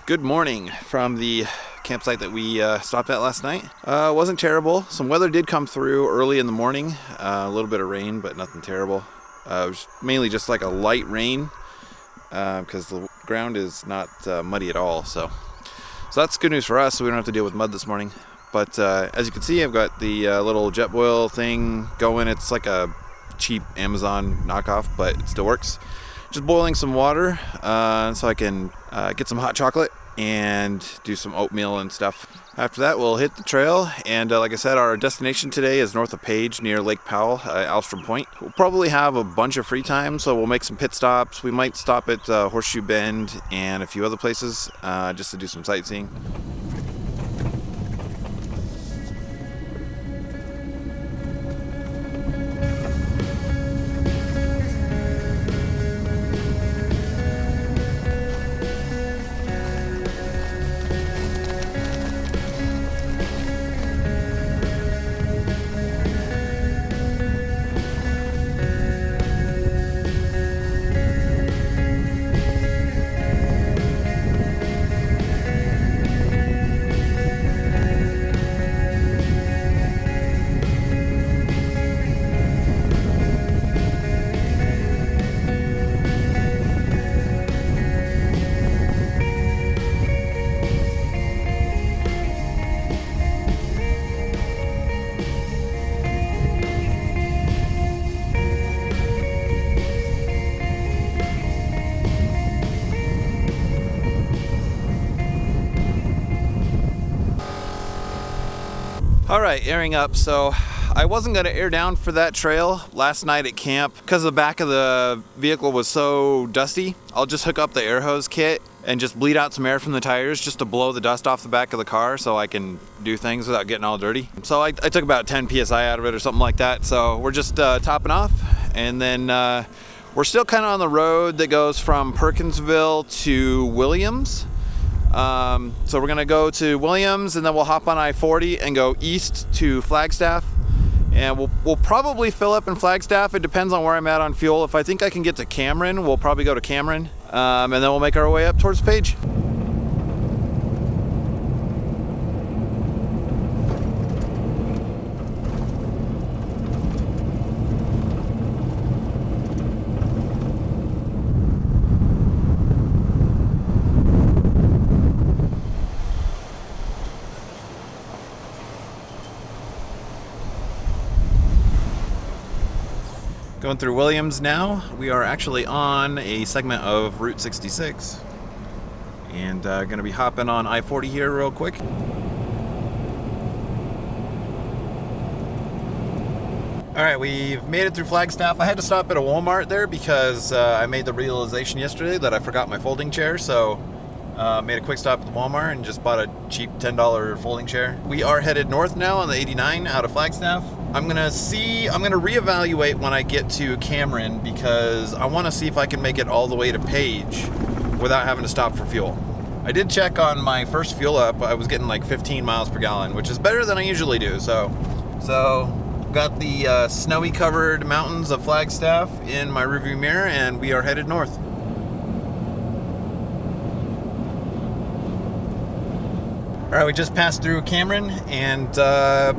Good morning from the campsite that we stopped at last night. Wasn't terrible. Some weather did come through early in the morning. A little bit of rain, but nothing terrible. It was mainly just like a light rain because the ground is not muddy at all. So that's good news for us. So we don't have to deal with mud this morning. But as you can see, I've got the little Jetboil thing going. It's like a cheap Amazon knockoff, but it still works. Just boiling some water so I can get some hot chocolate and do some oatmeal and stuff. After that, we'll hit the trail, and like I said, our destination today is north of Page near Lake Powell, Alstrom Point. We'll probably have a bunch of free time, so we'll make some pit stops. We might stop at Horseshoe Bend and a few other places just to do some sightseeing. All right, airing up. So I wasn't going to air down for that trail last night at camp because the back of the vehicle was so dusty. I'll just hook up the air hose kit and just bleed out some air from the tires just to blow the dust off the back of the car so I can do things without getting all dirty. So I took about 10 PSI out of it or something like that. So we're just topping off, and then we're still kind of on the road that goes from Perkinsville to Williams. So we're gonna go to Williams, and then we'll hop on I-40 and go east to Flagstaff, and we'll probably fill up in Flagstaff. It depends on where I'm at on fuel. If I think I can get to Cameron, we'll probably go to Cameron, and then we'll make our way up towards Page. Going through Williams now. We are actually on a segment of Route 66, and going to be hopping on I-40 here real quick. All right, we've made it through Flagstaff. I had to stop at a Walmart there because I made the realization yesterday that I forgot my folding chair, so made a quick stop at the Walmart and just bought a cheap $10 folding chair. We are headed north now on the 89 out of Flagstaff. I'm gonna reevaluate when I get to Cameron because I want to see if I can make it all the way to Page without having to stop for fuel. I did check on my first fuel up. I was getting like 15 miles per gallon, which is better than I usually do. So got the snowy covered mountains of Flagstaff in my rearview mirror, and we are headed north. All right, we just passed through Cameron, and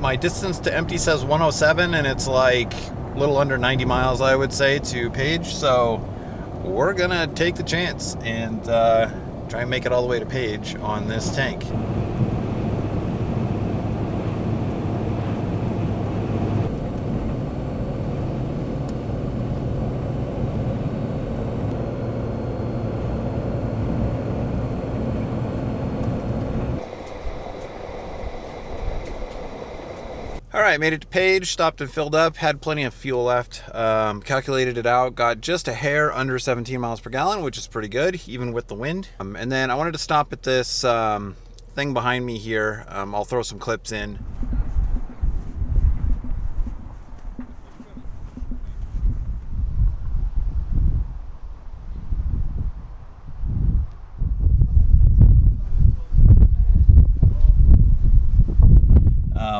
my distance to empty says 107, and it's like a little under 90 miles, I would say, to Page. So we're gonna take the chance and try and make it all the way to Page on this tank. All right, made it to Page, stopped and filled up, had plenty of fuel left, calculated it out, got just a hair under 17 miles per gallon, which is pretty good, even with the wind. And then I wanted to stop at this thing behind me here. I'll throw some clips in.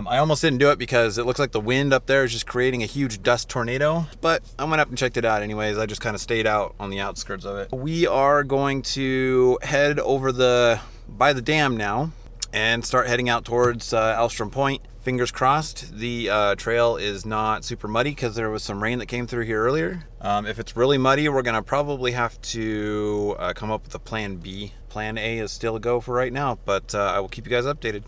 I almost didn't do it because it looks like the wind up there is just creating a huge dust tornado, but I went up and checked it out anyways. I just kind of stayed out on the outskirts of it. We are going to head over the by the dam now and start heading out towards Alstrom Point. Fingers crossed the trail is not super muddy because there was some rain that came through here earlier. If it's really muddy, we're gonna probably have to come up with a plan B. Plan A is still a go for right now, but I will keep you guys updated.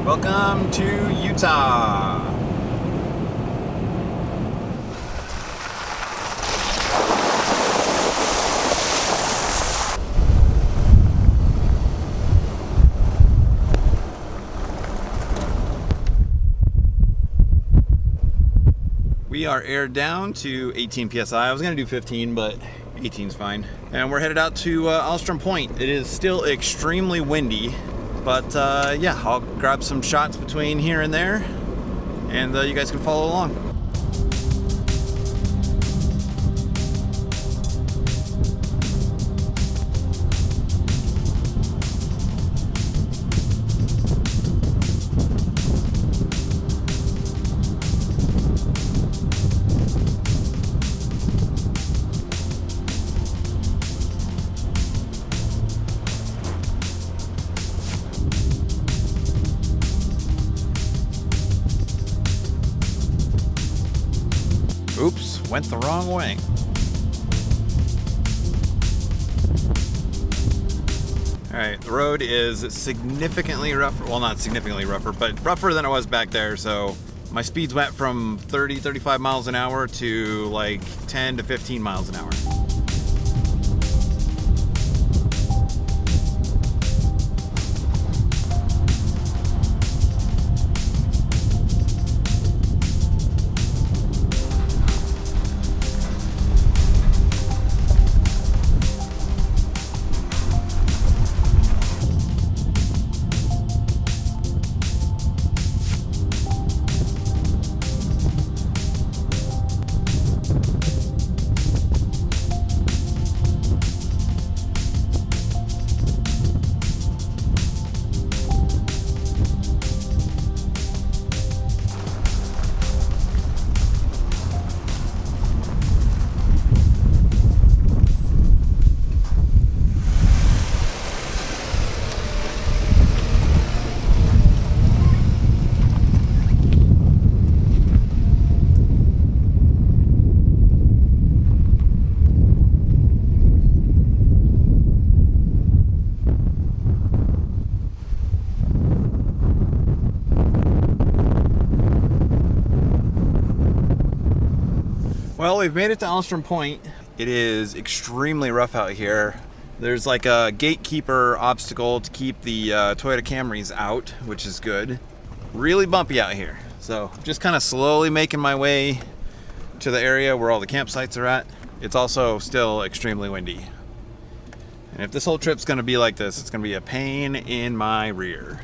Welcome to Utah. We are aired down to 18 psi. I was gonna do 15, but 18's fine. And we're headed out to Alstrom Point. It is still extremely windy. But yeah, I'll grab some shots between here and there, and you guys can follow along. Oops, went the wrong way. All right, the road is significantly rougher. Well, not significantly rougher, but rougher than it was back there. So my speeds went from 30, 35 miles an hour to like 10 to 15 miles an hour. Well, we've made it to Alstrom Point. It is extremely rough out here. There's like a gatekeeper obstacle to keep the Toyota Camrys out, which is good. Really bumpy out here. So just kind of slowly making my way to the area where all the campsites are at. It's also still extremely windy. And if this whole trip's gonna be like this, it's gonna be a pain in my rear.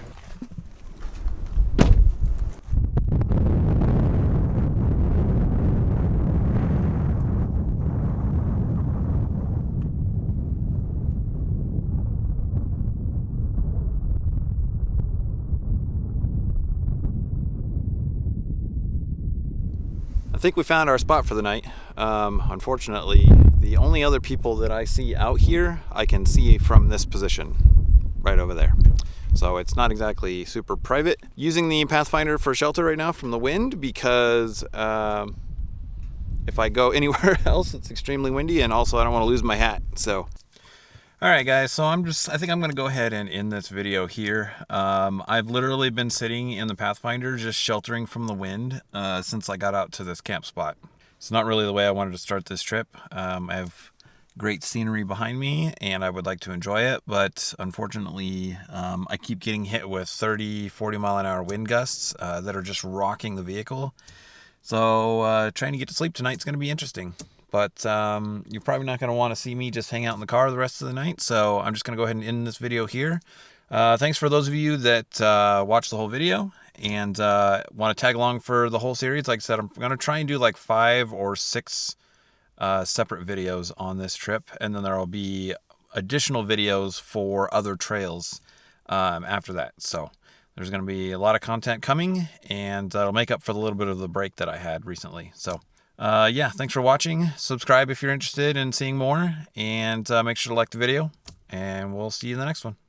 I think we found our spot for the night. Unfortunately, the only other people that I see out here, I can see from this position right over there. So it's not exactly super private. Using the Pathfinder for shelter right now from the wind because if I go anywhere else, it's extremely windy, and also I don't want to lose my hat. So, all right, guys. So I think I'm going to go ahead and end this video here. I've literally been sitting in the Pathfinder just sheltering from the wind since I got out to this camp spot. It's not really the way I wanted to start this trip. I have great scenery behind me and I would like to enjoy it, but unfortunately I keep getting hit with 30, 40 mile an hour wind gusts that are just rocking the vehicle. So trying to get to sleep tonight is going to be interesting. But you're probably not going to want to see me just hang out in the car the rest of the night. So I'm just going to go ahead and end this video here. Thanks for those of you that watched the whole video and want to tag along for the whole series. Like I said, I'm going to try and do like 5 or 6 separate videos on this trip, and then there will be additional videos for other trails after that. So there's going to be a lot of content coming, and it'll make up for the little bit of the break that I had recently. So yeah, thanks for watching. Subscribe if you're interested in seeing more, and make sure to like the video, and we'll see you in the next one.